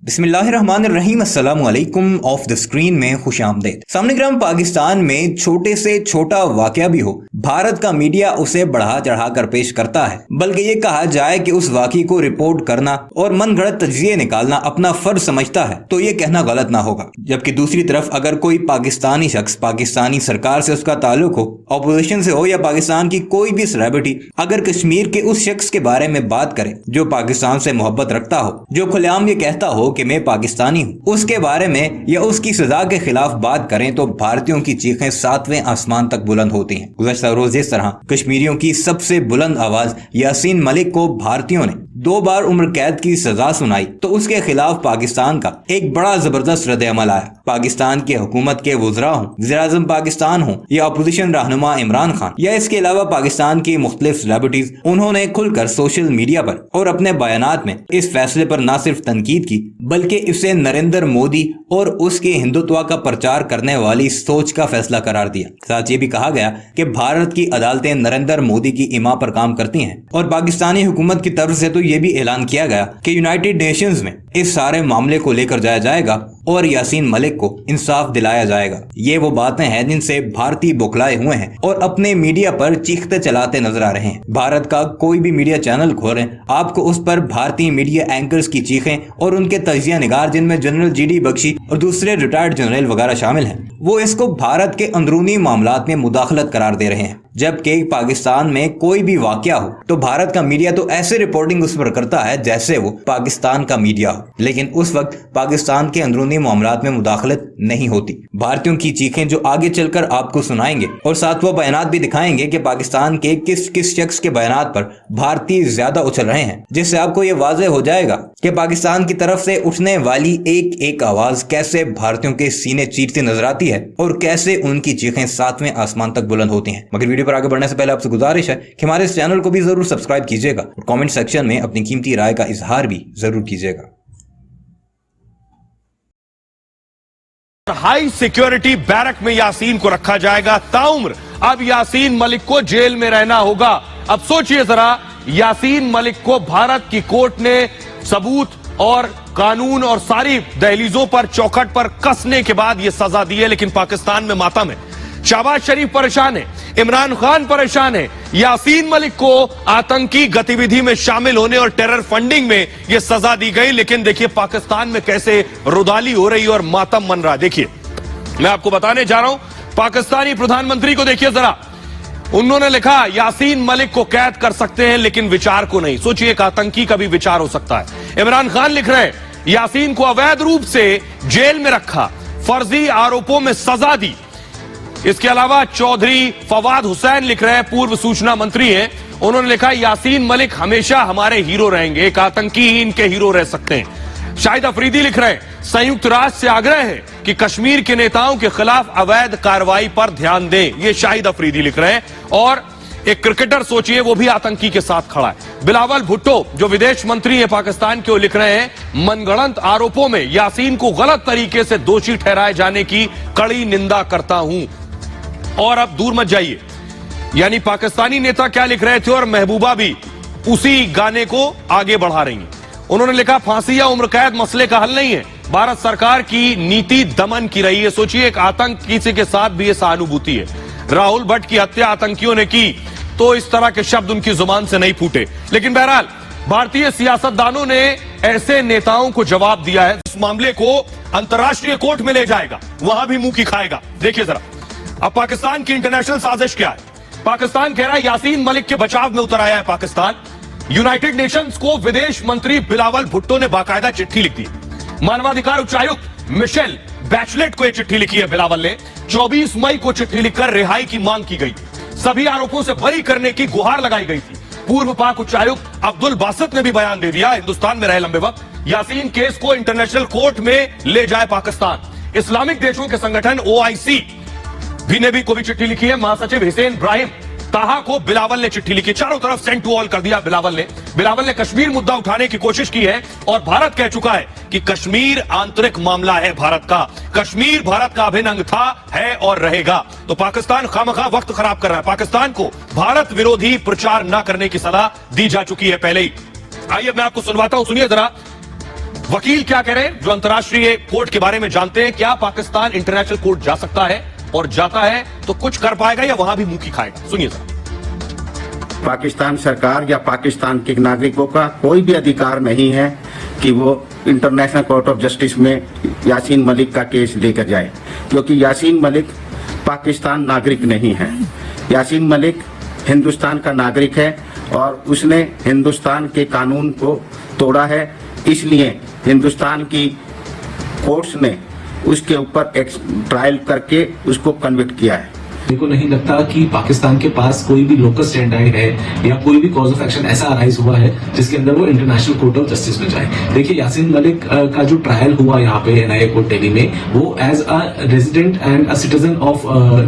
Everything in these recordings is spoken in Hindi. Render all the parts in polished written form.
बिस्मिल्लाहिर्रहमानिर्रहीम अस्सलाम वालेकुम। ऑफ द स्क्रीन में खुश आमदेद। सामनेग्राम पाकिस्तान में छोटे से छोटा वाकया भी हो, भारत का मीडिया उसे बढ़ा चढ़ा कर पेश करता है। बल्कि ये कहा जाए कि उस वाकये को रिपोर्ट करना और मनगढ़ंत तज्जिए निकालना अपना फर्ज समझता है तो ये कहना गलत ना होगा। जबकि दूसरी तरफ अगर कोई पाकिस्तानी शख्स पाकिस्तानी सरकार से उसका ताल्लुक हो, अपोजिशन से हो या पाकिस्तान की कोई भी सेलिब्रिटी अगर कश्मीर के उस शख्स के बारे में बात करे जो पाकिस्तान से मोहब्बत रखता हो, जो खुलेआम ये कहता हो कि मैं पाकिस्तानी हूँ, उसके बारे में या उसकी सजा के खिलाफ बात करें तो भारतीयों की चीखें सातवें आसमान तक बुलंद होती हैं। गुज़श्ता रोज जिस तरह कश्मीरियों की सबसे बुलंद आवाज यासीन मलिक को भारतीयों ने 2 बार उम्र कैद की सजा सुनाई तो उसके खिलाफ पाकिस्तान का एक बड़ा जबरदस्त रद्द-ए-अमल आया। पाकिस्तान की हुकूमत के वज़रा हों, वज़ीर-ए-आज़म पाकिस्तान हों या अपोजिशन रहनुमा इमरान खान या इसके अलावा पाकिस्तान की मुख्तलिफ सेलिब्रिटीज, उन्होंने खुलकर सोशल मीडिया पर और अपने बयानात में इस फैसले पर न सिर्फ तनकीद की बल्कि इसे नरेंद्र मोदी और उसके हिंदुत्व का प्रचार करने वाली सोच का फैसला करार दिया। साथ ये भी कहा गया कि भारत की अदालतें नरेंद्र मोदी की इमा पर काम करती हैं और पाकिस्तानी हुकूमत की तरफ से तो ये भी ऐलान किया गया कि यूनाइटेड नेशंस में इस सारे मामले को लेकर जाया जाएगा और यासीन मलिक को इंसाफ दिलाया जाएगा। ये वो बातें हैं जिनसे भारतीय बौखलाए हुए हैं और अपने मीडिया पर चीखते चलाते नजर आ रहे हैं। भारत का कोई भी मीडिया चैनल खोलें, आपको उस पर भारतीय मीडिया एंकर्स की चीखें और उनके तजिया निगार, जिनमें जनरल GD बख्शी और दूसरे रिटायर्ड जनरल वगैरह शामिल हैं, वो इसको भारत के अंदरूनी मामलात में मुदाखलत करार दे रहे हैं। जबकि पाकिस्तान में कोई भी वाकया हो तो भारत का मीडिया तो ऐसे रिपोर्टिंग उस पर करता है जैसे वो पाकिस्तान का मीडिया हो, लेकिन उस वक्त पाकिस्तान के अंदरूनी मामलात में मुदाखलत नहीं होती। भारतीयों की चीखें जो आगे चलकर आपको सुनाएंगे और साथ वो बयानात भी दिखाएंगे कि पाकिस्तान के किस किस शख्स के बयानात पर भारतीय ज्यादा उछल रहे हैं, जिससे आपको ये वाज़ेह हो जाएगा कि पाकिस्तान की तरफ से उठने वाली एक एक आवाज कैसे भारतीयों के सीने चीरती नजर आती है और कैसे उनकी चीखें सातवें आसमान तक बुलंद होती हैं। मगर वीडियो पर आगे बढ़ने से पहले आपसे गुजारिश है कि हमारे इस चैनल को भी जरूर सब्सक्राइब कीजिएगा और कमेंट सेक्शन में अपनी कीमती राय का इजहार भी जरूर कीजिएगा। हाई सिक्योरिटी बैरक में यासीन को रखा जाएगा ताउम्र। अब यासीन मलिक को जेल में रहना होगा। अब सोचिए जरा, यासीन मलिक को भारत की कोर्ट ने सबूत और कानून और सारी दहलीजों पर चौखट पर कसने के बाद यह सजा दी है, लेकिन पाकिस्तान में मातम है। शहबाज शरीफ परेशान है, इमरान खान परेशान है। यासीन मलिक को आतंकी गतिविधि में शामिल होने और टेरर फंडिंग में यह सजा दी गई, लेकिन देखिए पाकिस्तान में कैसे रुदाली हो रही है और मातम मन रहा है। देखिए, मैं आपको बताने जा रहा हूं, पाकिस्तानी प्रधानमंत्री को देखिए जरा, उन्होंने लिखा यासीन मलिक को कैद कर सकते हैं लेकिन विचार को नहीं। सोचिए, एक आतंकी का भी विचार हो सकता है। इमरान खान लिख रहे हैं यासीन को अवैध रूप से जेल में रखा, फर्जी आरोपों में सजा दी। इसके अलावा चौधरी फवाद हुसैन लिख रहे हैं, पूर्व सूचना मंत्री हैं, उन्होंने लिखा यासीन मलिक हमेशा हमारे हीरो रहेंगे, एक आतंकी ही इनके हीरो रह सकते हैं। शाहिद अफरीदी लिख रहे हैं संयुक्त राष्ट्र से आग्रह है कि कश्मीर के नेताओं के खिलाफ अवैध कार्रवाई पर ध्यान दें। ये शाहिद अफरीदी लिख रहे हैं। और एक क्रिकेटर, सोचिए, वो भी आतंकी के साथ खड़ा है। बिलावल भुट्टो जो विदेश मंत्री है पाकिस्तान के, वो लिख रहे हैं मनगढ़ंत आरोपों में यासीन को गलत तरीके से दोषी ठहराए जाने की कड़ी निंदा करता हूं। और अब दूर मत जाइए, यानी पाकिस्तानी नेता क्या लिख रहे थे और महबूबा भी उसी गाने को आगे बढ़ा रही हैं। उन्होंने लिखा फांसी या उम्र कैद मसले का हल नहीं है, भारत सरकार की नीति दमन की रही है। सोचिए, एक आतंकी के साथ भी ये सहानुभूति है। राहुल भट्ट की हत्या आतंकियों ने की तो इस तरह के शब्द उनकी जुबान से नहीं फूटे, लेकिन बहरहाल भारतीय सियासतदानों ने ऐसे नेताओं को जवाब दिया है। इस मामले को अंतर्राष्ट्रीय कोर्ट में ले जाएगा, वहां भी मुंह की खाएगा। देखिए जरा, अब पाकिस्तान की इंटरनेशनल साजिश क्या है। पाकिस्तान कह रहा है यासीन मलिक के बचाव में उतर आया है पाकिस्तान। यूनाइटेड नेशंस को विदेश मंत्री बिलावल भुट्टो ने बाकायदा चिट्ठी लिख दी। मानवाधिकार उच्चायुक्त मिशेल बैचलेट को यह चिट्ठी लिखी है बिलावल ने। 24 मई को चिट्ठी लिखकर रिहाई की मांग की गई। सभी आरोपों से बरी करने की गुहार लगाई गई थी। पूर्व पाक उच्चायुक्त अब्दुल बासित ने भी बयान दे दिया, हिंदुस्तान में रहे लंबे वक्त, यासीन केस को इंटरनेशनल कोर्ट में ले जाए पाकिस्तान। इस्लामिक देशों के संगठन OIC भी को भी चिट्ठी लिखी है। महासचिव हुसैन इब्राहिम ताहा को बिलावल ने चिट्ठी लिखी। चारों तरफ सेंड टू ऑल कर दिया बिलावल ने कश्मीर मुद्दा उठाने की कोशिश की है और भारत कह चुका है कि कश्मीर आंतरिक मामला है भारत का। कश्मीर भारत का अभिन्न अंग था, है और रहेगा। तो पाकिस्तान खामखा वक्त खराब कर रहा है। पाकिस्तान को भारत विरोधी प्रचार न करने की सलाह दी जा चुकी है पहले ही। आइए मैं आपको सुनवाता हूं, सुनिए जरा। वकील क्या कह रहे हैं जो अंतर्राष्ट्रीय कोर्ट के बारे में जानते हैं? क्या पाकिस्तान इंटरनेशनल कोर्ट जा सकता है, और जाता है तो कुछ कर पाएगा या वहां भी मुंह की खाएगा? सुनिए सर। पाकिस्तान सरकार या पाकिस्तान के नागरिकों का कोई भी अधिकार नहीं है कि वो इंटरनेशनल कोर्ट ऑफ जस्टिस में यासीन मलिक का केस लेकर जाए, क्योंकि यासीन मलिक पाकिस्तान नागरिक नहीं है। यासीन मलिक हिंदुस्तान का नागरिक है और उसने हिंदुस्तान के कानून को तोड़ा है, इसलिए हिंदुस्तान की कोर्ट्स ने उसके ऊपर एक ट्रायल करके उसको कन्विक्ट किया है। मेरे को नहीं लगता कि पाकिस्तान के पास कोई भी लोकल स्टैंडर्ड है या कोई भी कॉज ऑफ एक्शन ऐसा अराइज हुआ है जिसके अंदर वो इंटरनेशनल कोर्ट ऑफ जस्टिस में जाए। देखिए, यासीन मलिक का जो ट्रायल हुआ यहाँ पे एनआईए कोर्ट दिल्ली में, वो as a resident and a citizen of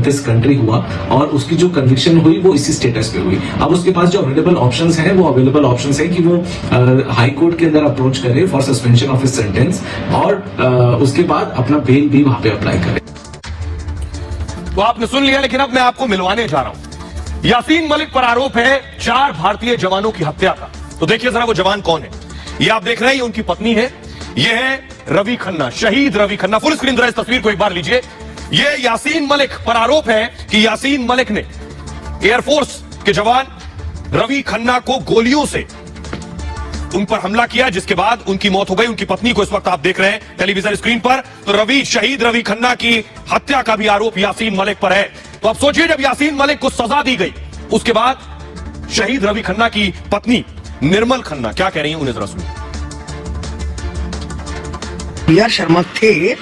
this country हुआ और उसकी जो कन्विक्शन हुई वो इसी स्टेटस पे हुई। अब उसके पास जो अवेलेबल ऑप्शंस हैं वो अवेलेबल ऑप्शंस है कि वो हाई कोर्ट के अंदर अप्रोच करे for suspension of his sentence और उसके बाद अपना बेल भी वहां पे अप्लाई करे। तो आपने सुन लिया, लेकिन अब मैं आपको मिलवाने जा रहा हूं। यासीन मलिक पर आरोप है 4 भारतीय जवानों की हत्या का। तो देखिए जरा वो जवान कौन है। ये आप देख रहे हैं, ये उनकी पत्नी है। ये है रवि खन्ना, शहीद रवि खन्ना। फुल स्क्रीन जरा इस तस्वीर को एक बार लीजिए। ये यासीन मलिक पर आरोप है कि यासीन मलिक ने एयरफोर्स के जवान रवि खन्ना को गोलियों से उन पर हमला किया, जिसके बाद उनकी मौत हो गई। उनकी पत्नी को इस वक्त आप देख रहे हैं टेलीविजन स्क्रीन पर। तो शहीद रवि खन्ना की हत्या का भी आरोप यासीन मलिक पर है। तो अब सोचिए, जब यासीन मलिक को सजा दी गई, उसके बाद शहीद रवि खन्ना की पत्नी निर्मल खन्ना क्या कह रही है, उन्हें जरा सुनिए। प्रिया शर्मा थे,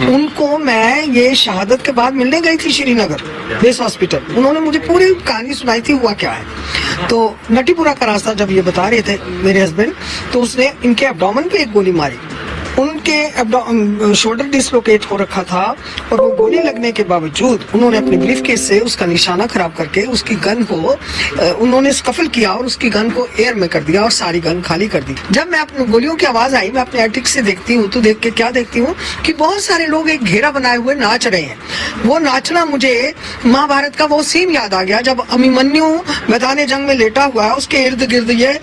उनको मैं ये शहादत के बाद मिलने गई थी श्रीनगर बेस हॉस्पिटल। उन्होंने मुझे पूरी कहानी सुनाई थी हुआ क्या है। तो नटीपुरा का रास्ता जब ये बता रहे थे मेरे हस्बैंड, तो उसने इनके एब्डोमेन पे एक गोली मारी। उनके शोल्डर डिसलोकेट हो रखा था और वो गोली लगने के बावजूद उन्होंने अपने ब्रीफ केस से उसका निशाना खराब करके उसकी गन को उन्होंने स्कफल किया और उसकी गन को एयर में कर दिया और सारी गन खाली कर दी। जब मैं अपनी गोलियों की आवाज आई, मैं अपने एटिक से देखती हूँ तो देख के क्या देखती हूँ कि बहुत सारे लोग एक घेरा बनाए हुए नाच रहे हैं। वो नाचना मुझे महाभारत का वो सीन याद आ गया, जब अभिमन्यु मैदान जंग में लेटा हुआ है, उसके इर्द गिर्द ये